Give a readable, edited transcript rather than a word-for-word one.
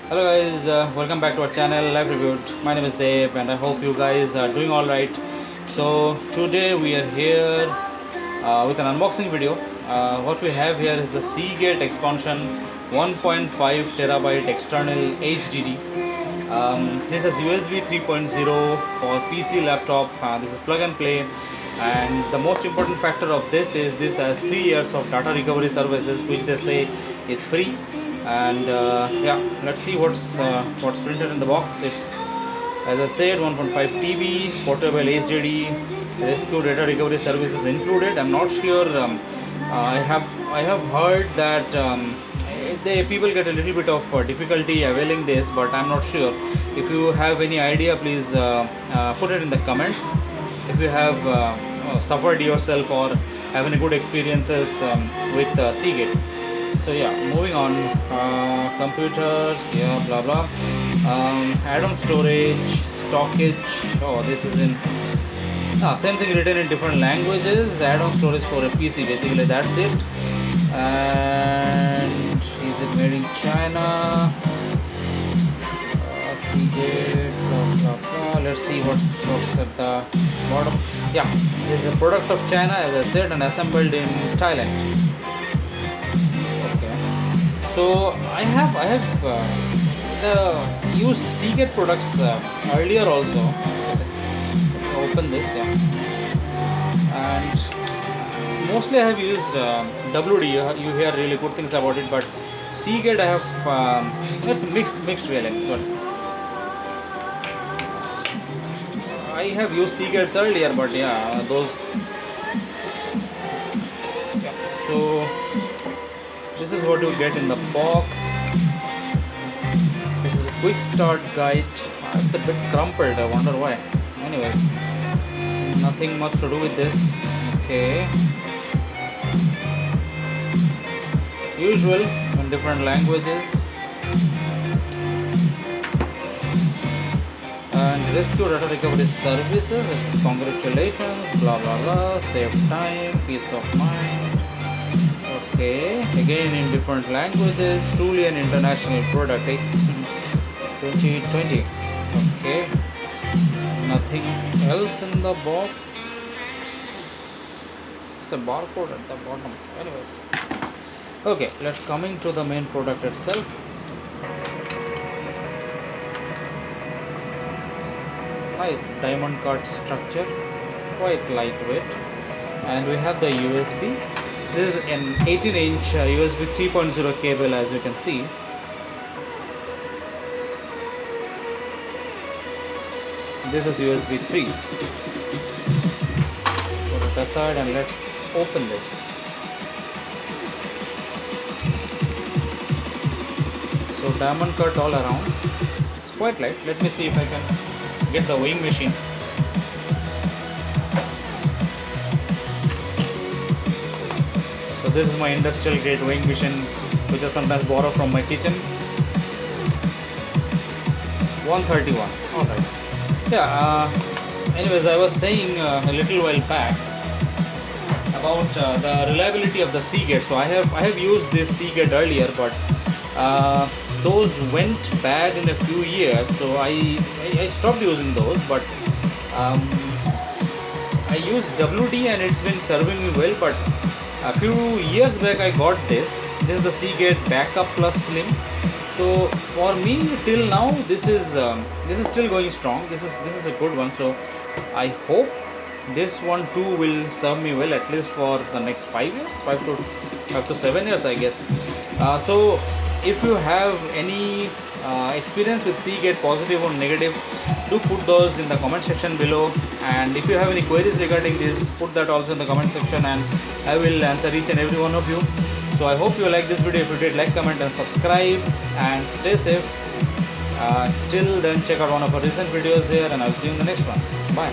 Hello guys, welcome back to our channel Live Reviewed. My name is Dave and I hope you guys are doing alright. So today we are here with an unboxing video. What we have here is the Seagate Expansion 1.5 terabyte external HDD. This is USB 3.0 for PC laptop. This is plug and play, and the most important factor of this has 3 years of data recovery services, which they say is free. And yeah, let's see what's printed in the box. It's, as I said, 1.5 TB, portable HDD, rescue data recovery services included. I'm not sure. I have heard that people get a little bit of difficulty availing this, but I'm not sure. If you have any idea, please put it in the comments. If you have suffered yourself or have any good experiences with Seagate. So yeah, moving on. Computers, yeah, blah blah. Add-on storage, stockage. Oh, this is in same thing written in different languages. Add-on storage for a PC, basically that's it. And is it made in China? Seagate, blah blah blah. Let's see what's at the bottom. Yeah, this is a product of China, as I said, and assembled in Thailand. So I have used Seagate products earlier also. Open this, yeah, and mostly I have used WD. You hear really good things about it, but Seagate I have it's mixed feelings. But I have used Seagates earlier, but yeah, those. Yeah. So this is what you get in the box. This is a quick start guide. It's a bit crumpled, I wonder why. Anyways, nothing much to do with this. Okay, usual in different languages. And rescue data recovery services. It says congratulations, blah blah blah, save time, peace of mind. Okay, again in different languages. Truly an international product, 2020. Okay, nothing else in the box. It's a barcode at the bottom. Anyways, okay, let's coming to the main product itself. Nice diamond cut structure, quite lightweight, and we have the USB. This is an 18-inch USB 3.0 cable, as you can see. This is USB 3. Put it aside and let's open this. So diamond cut all around. It's quite light. Let me see if I can get the weighing machine. So this is my industrial grade weighing machine, which I sometimes borrow from my kitchen. 131. Alright. Yeah. Anyways, I was saying a little while back about the reliability of the Seagate. So I have used this Seagate earlier, but those went bad in a few years. So I stopped using those, but I used WD and it's been serving me well. But a few years back I got this. This is the Seagate Backup Plus Slim. So for me till now this is still going strong. This is a good one. So I hope this one too will serve me well, at least for the next 5 years, 5 to 7 years, I guess. So if you have any experience with Seagate, positive or negative, do put those in the comment section below. And if you have any queries regarding this, put that also in the comment section and I will answer each and every one of you. So I hope you like this video. If you did, like, comment and subscribe, and stay safe. Till then, check out one of our recent videos here, and I'll see you in the next one. Bye.